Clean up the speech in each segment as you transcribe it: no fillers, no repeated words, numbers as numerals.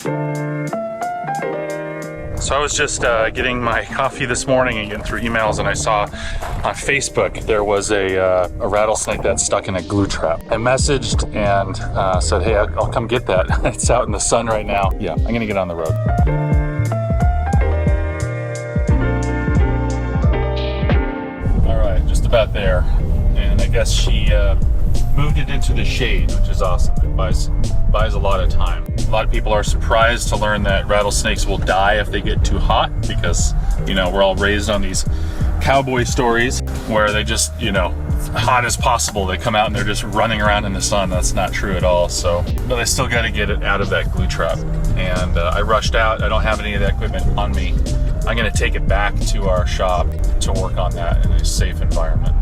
So I was just getting my coffee this morning and getting through emails, and I saw on Facebook there was a rattlesnake that's stuck in a glue trap. I messaged and said, hey, I'll come get that. It's out in the sun right now. Yeah, I'm gonna get on the road. All right, just about there. And I guess she moved it into the shade, which is awesome. It buys a lot of time. A lot of people are surprised to learn that rattlesnakes will die if they get too hot, because, you know, we're all raised on these cowboy stories where they just, you know, hot as possible, they come out and they're just running around in the sun. That's not true at all. So, but I still got to get it out of that glue trap. And I rushed out. I don't have any of that equipment on me. I'm going to take it back to our shop to work on that in a safe environment.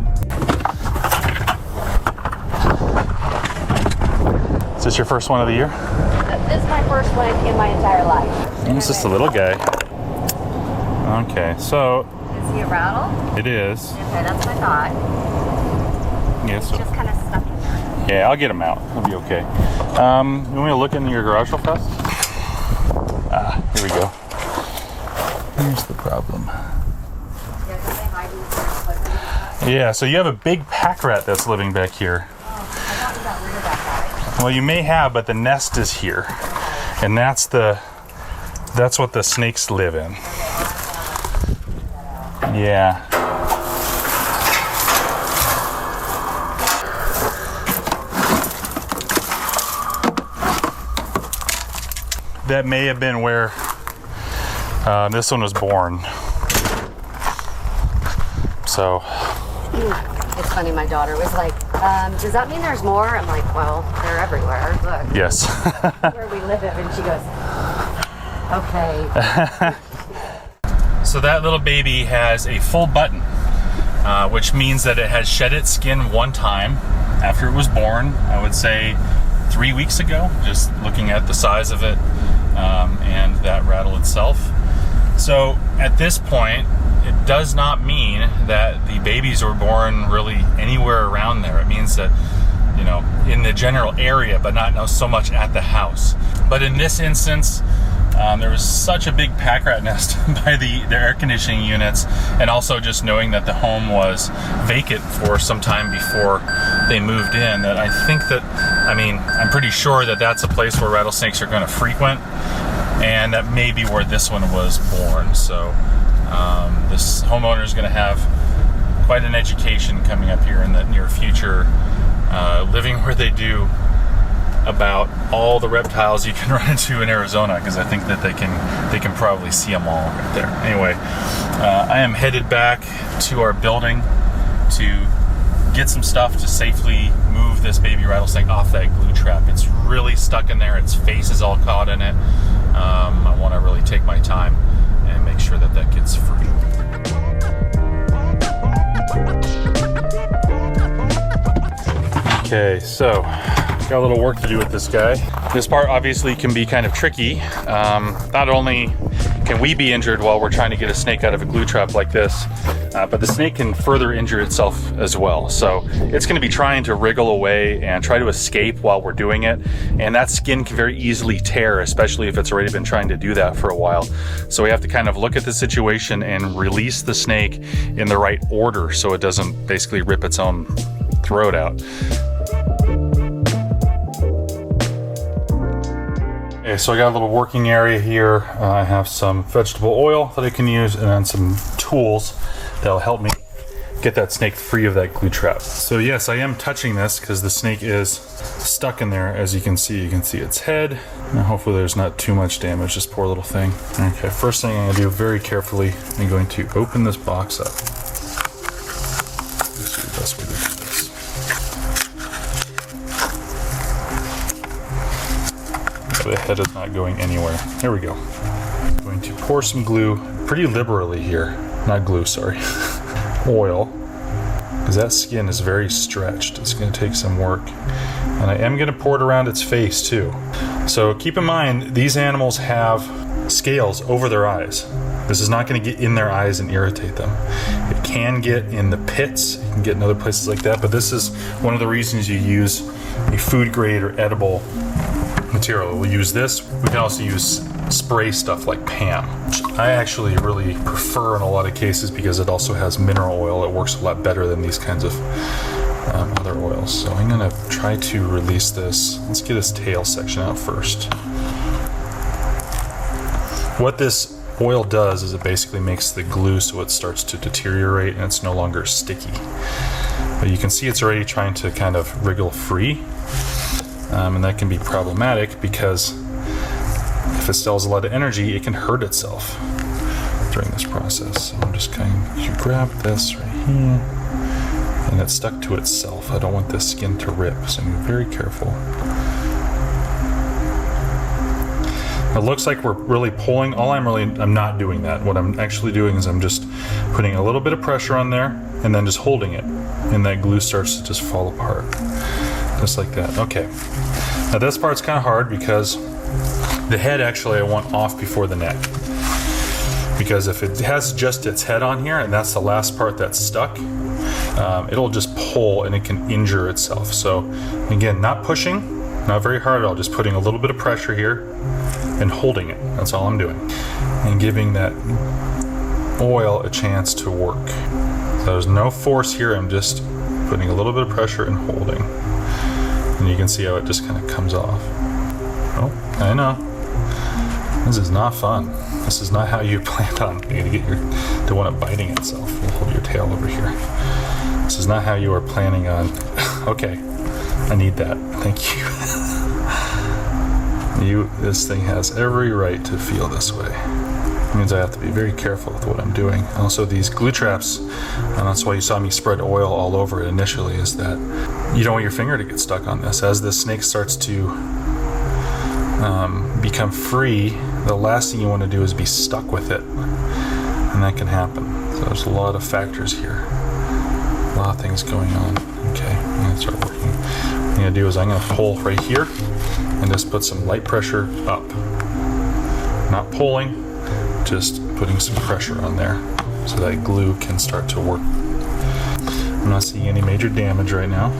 Is this your first one of the year? This is my first one in my entire life. It's just a little guy. Okay, so... Is he a rattle? It is. Okay, that's what I thought. Yeah, so, He's just kind of stuck in there. yeah, I'll get him out. He'll be okay. You want me to look in your garage real fast? Here we go. Here's the problem. Yeah, so you have a big pack rat that's living back here. Well, you may have, but the nest is here, and that's what the snakes live in. Yeah. That may have been where this one was born. So. It's funny, my daughter was like, does that mean there's more? I'm like, well, they're everywhere. Look. Yes. Where we live, and she goes, okay. So that little baby has a full button, which means that it has shed its skin one time after it was born. I would say 3 weeks ago, just looking at the size of it and that rattle itself. So at this point, it does not mean that the babies were born really anywhere around there. It means that, you know, in the general area, but not so much at the house. But in this instance, there was such a big pack rat nest by the air conditioning units, and also just knowing that the home was vacant for some time before they moved in, that I think that, I mean, I'm pretty sure that that's a place where rattlesnakes are going to frequent, and that may be where this one was born. So this homeowner is going to have quite an education coming up here in the near future, living where they do, about all the reptiles you can run into in Arizona, because I think that they can probably see them all right there. Anyway, I am headed back to our building to get some stuff to safely move this baby rattlesnake off that glue trap. It's really stuck in there. Its face is all caught in it. I want to really take my time and make sure that that gets free. Okay, so got a little work to do with this guy. This part obviously can be kind of tricky. Not only can we be injured while we're trying to get a snake out of a glue trap like this, but the snake can further injure itself as well. So it's going to be trying to wriggle away and try to escape while we're doing it. And that skin can very easily tear, especially if it's already been trying to do that for a while. So we have to kind of look at the situation and release the snake in the right order so it doesn't basically rip its own throat out. Okay, so I got a little working area here. I have some vegetable oil that I can use, and then some tools that'll help me get that snake free of that glue trap. So yes, I am touching this because the snake is stuck in there. As you can see its head. Now hopefully there's not too much damage, this poor little thing. Okay, first thing I'm gonna do very carefully, I'm going to open this box up. This is the best way to do this. The head is not going anywhere. There we go. I'm going to pour some glue pretty liberally here. Not glue, sorry. Oil. Because that skin is very stretched. It's going to take some work. And I am going to pour it around its face too. So keep in mind, these animals have scales over their eyes. This is not going to get in their eyes and irritate them. It can get in the pits. It can get in other places like that. But this is one of the reasons you use a food grade or edible material. We'll use this. We can also use spray stuff like Pam. I actually really prefer in a lot of cases because it also has mineral oil. It works a lot better than these kinds of other oils. So I'm gonna try to release this. Let's get this tail section out first. What this oil does is it basically makes the glue so it starts to deteriorate and it's no longer sticky. But you can see it's already trying to kind of wriggle free. And that can be problematic because if it sells a lot of energy, it can hurt itself during this process. So I'm just going to grab this right here, and it's stuck to itself. I don't want this skin to rip, so I'm very careful. It looks like we're really pulling. I'm not doing that. What I'm actually doing is I'm just putting a little bit of pressure on there and then just holding it, and that glue starts to just fall apart. Just like that. Okay. Now this part's kind of hard because the head actually I want off before the neck. Because if it has just its head on here and that's the last part that's stuck, it'll just pull and it can injure itself. So again, not pushing, not very hard at all, just putting a little bit of pressure here and holding it. That's all I'm doing. And giving that oil a chance to work. So there's no force here, I'm just putting a little bit of pressure and holding. And you can see how it just kind of comes off. Oh, I know. This is not fun. This is not how you planned on. You're gonna get the one up biting itself. We'll hold your tail over here. This is not how you are planning on. Okay, I need that. Thank you. This thing has every right to feel this way. It means I have to be very careful with what I'm doing. Also, these glue traps, and that's why you saw me spread oil all over it initially, is that you don't want your finger to get stuck on this. As the snake starts to become free, the last thing you want to do is be stuck with it, and that can happen. So there's a lot of factors here, a lot of things going on. Okay, I'm gonna start working. What I'm gonna do is I'm gonna pull right here and just put some light pressure up. Not pulling, just putting some pressure on there so that glue can start to work. I'm not seeing any major damage right now.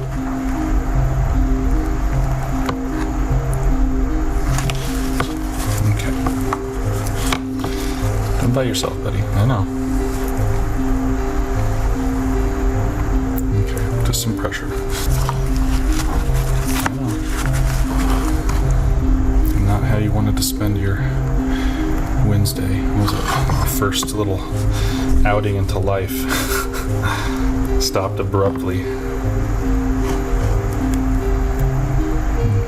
Okay. Don't bite yourself, buddy. I know. Okay, just some pressure. I know. Not how you wanted to spend your Wednesday. What was it? Our first little outing into life. Stopped abruptly.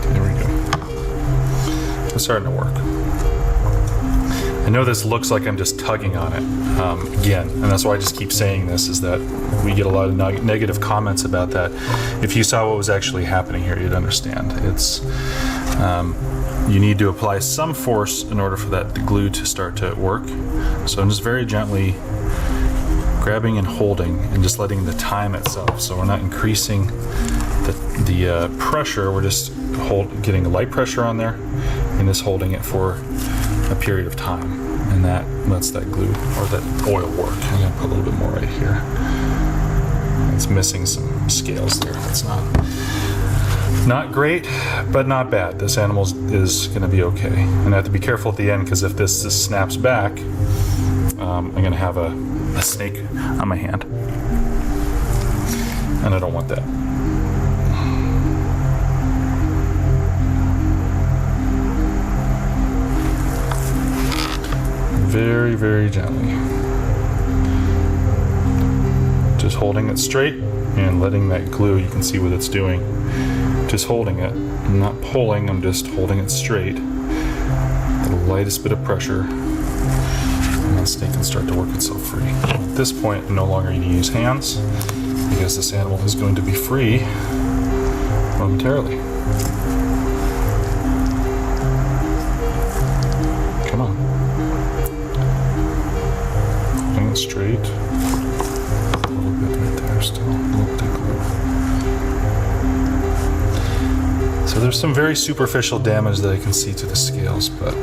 There we go. It's starting to work. I know this looks like I'm just tugging on it again, and that's why I just keep saying this, is that we get a lot of negative comments about that. If you saw what was actually happening here, you'd understand. It's you need to apply some force in order for the glue to start to work. So I'm just very gently grabbing and holding and just letting the time itself. So we're not increasing the pressure, we're just getting a light pressure on there and just holding it for a period of time. And that lets that glue or that oil work. I'm gonna put a little bit more right here. It's missing some scales there. That's not great, but not bad. This animal is going to be okay. And I have to be careful at the end because if this just snaps back, I'm going to have a snake on my hand. And I don't want that. Very, very gently. Just holding it straight and letting that glue, you can see what it's doing. Just holding it. I'm not pulling, I'm just holding it straight. The lightest bit of pressure. And the snake can start to work itself free. At this point, I'm no longer going to use hands because this animal is going to be free momentarily. Come on. Holding it straight. A little bit right there still. A little bit of glue. So there's some very superficial damage that I can see to the scales, but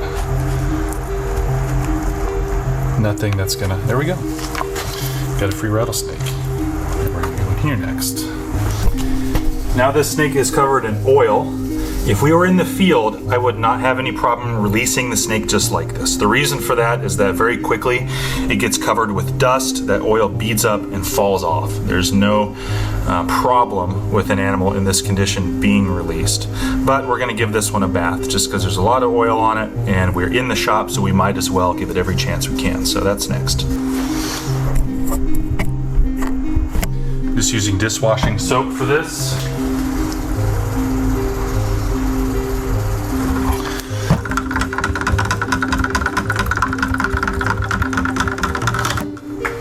nothing that's gonna, there we go. Got a free rattlesnake. We're gonna go in here next. Now this snake is covered in oil, If we were in the field, I would not have any problem releasing the snake just like this. The reason for that is that very quickly it gets covered with dust, that oil beads up and falls off. There's no problem with an animal in this condition being released. But we're gonna give this one a bath just because there's a lot of oil on it and we're in the shop, so we might as well give it every chance we can. So that's next. Just using dishwashing soap for this.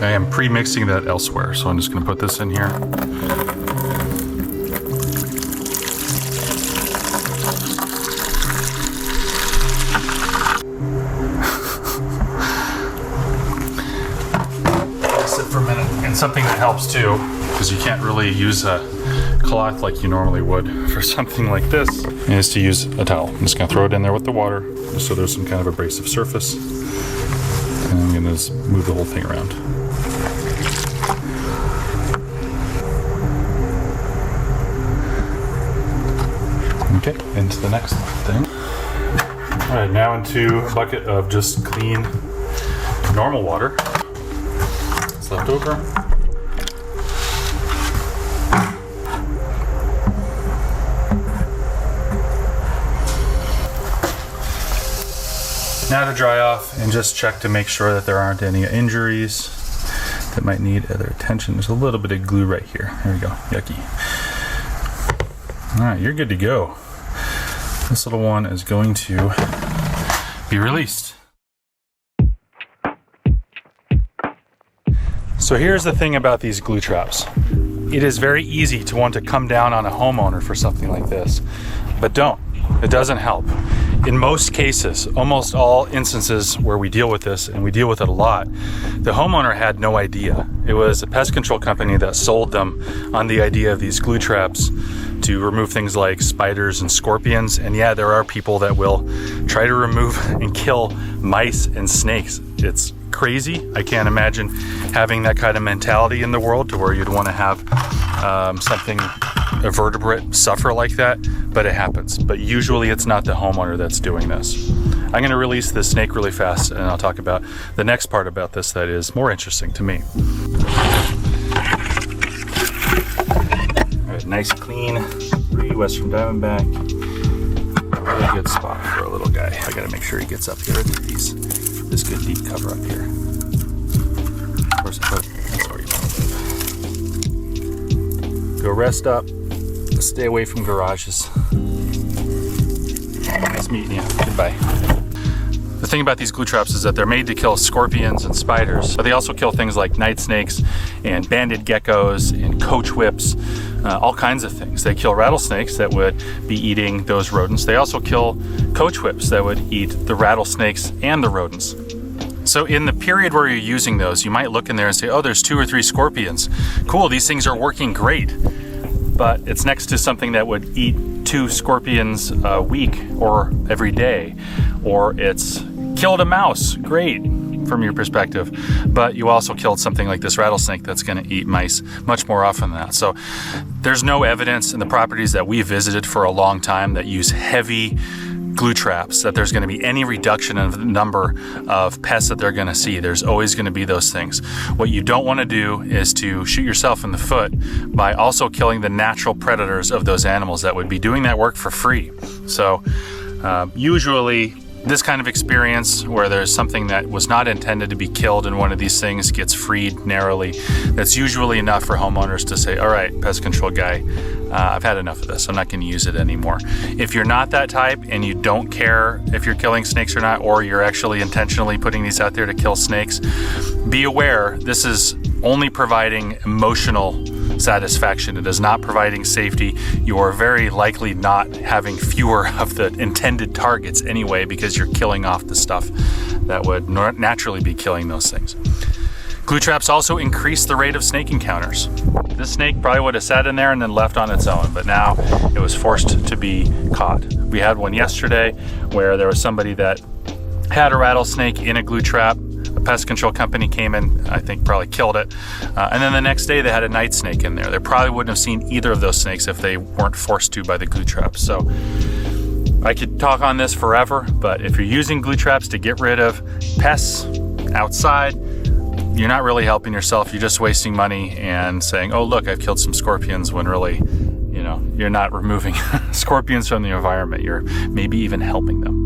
I am pre-mixing that elsewhere, so I'm just gonna put this in here. Sit for a minute. And something that helps too, because you can't really use a cloth like you normally would for something like this, is to use a towel. I'm just gonna throw it in there with the water, just so there's some kind of abrasive surface. And I'm gonna just move the whole thing around. Okay, into the next thing. All right, now into a bucket of just clean, normal water. It's left over. Now to dry off and just check to make sure that there aren't any injuries that might need other attention. There's a little bit of glue right here. There we go, yucky. All right, you're good to go. This little one is going to be released. So here's the thing about these glue traps. It is very easy to want to come down on a homeowner for something like this, but don't. It doesn't help. In most cases, almost all instances where we deal with this, and we deal with it a lot, the homeowner had no idea. It was a pest control company that sold them on the idea of these glue traps to remove things like spiders and scorpions. And yeah, there are people that will try to remove and kill mice and snakes. It's crazy. I can't imagine having that kind of mentality in the world to where you'd want to have a vertebrate suffer like that, but it happens. But usually it's not the homeowner that's doing this. I'm going to release this snake really fast, and I'll talk about the next part about this that is more interesting to me. All right, nice clean Western Diamondback. Really good spot for a little guy. I got to make sure he gets up here into this good deep cover up here. Of course, that's where you want to live. Go rest up. Stay away from garages. Nice meeting you. Goodbye. The thing about these glue traps is that they're made to kill scorpions and spiders, but they also kill things like night snakes and banded geckos and coach whips, all kinds of things. They kill rattlesnakes that would be eating those rodents. They also kill coach whips that would eat the rattlesnakes and the rodents. So in the period where you're using those, you might look in there and say, oh, there's 2 or 3 scorpions. Cool, these things are working great. But it's next to something that would eat 2 scorpions a week or every day. Or it's killed a mouse, great from your perspective. But you also killed something like this rattlesnake that's gonna eat mice much more often than that. So there's no evidence in the properties that we visited for a long time that use heavy glue traps that there's going to be any reduction in the number of pests that they're going to see. There's always going to be those things. What you don't want to do is to shoot yourself in the foot by also killing the natural predators of those animals that would be doing that work for free. So usually this kind of experience where there's something that was not intended to be killed and one of these things gets freed narrowly, that's usually enough for homeowners to say, all right, pest control guy, I've had enough of this. I'm not going to use it anymore. If you're not that type and you don't care if you're killing snakes or not, or you're actually intentionally putting these out there to kill snakes, be aware this is only providing emotional satisfaction. It is not providing safety. You are very likely not having fewer of the intended targets anyway, because you're killing off the stuff that would naturally be killing those things. Glue traps also increase the rate of snake encounters. This snake probably would have sat in there and then left on its own, but now it was forced to be caught. We had one yesterday where there was somebody that had a rattlesnake in a glue trap. A pest control company came in, I think probably killed it. And then the next day they had a night snake in there. They probably wouldn't have seen either of those snakes if they weren't forced to by the glue trap. So I could talk on this forever, but if you're using glue traps to get rid of pests outside, you're not really helping yourself. You're just wasting money and saying, oh, look, I've killed some scorpions, when really, you know, you're not removing scorpions from the environment. You're maybe even helping them.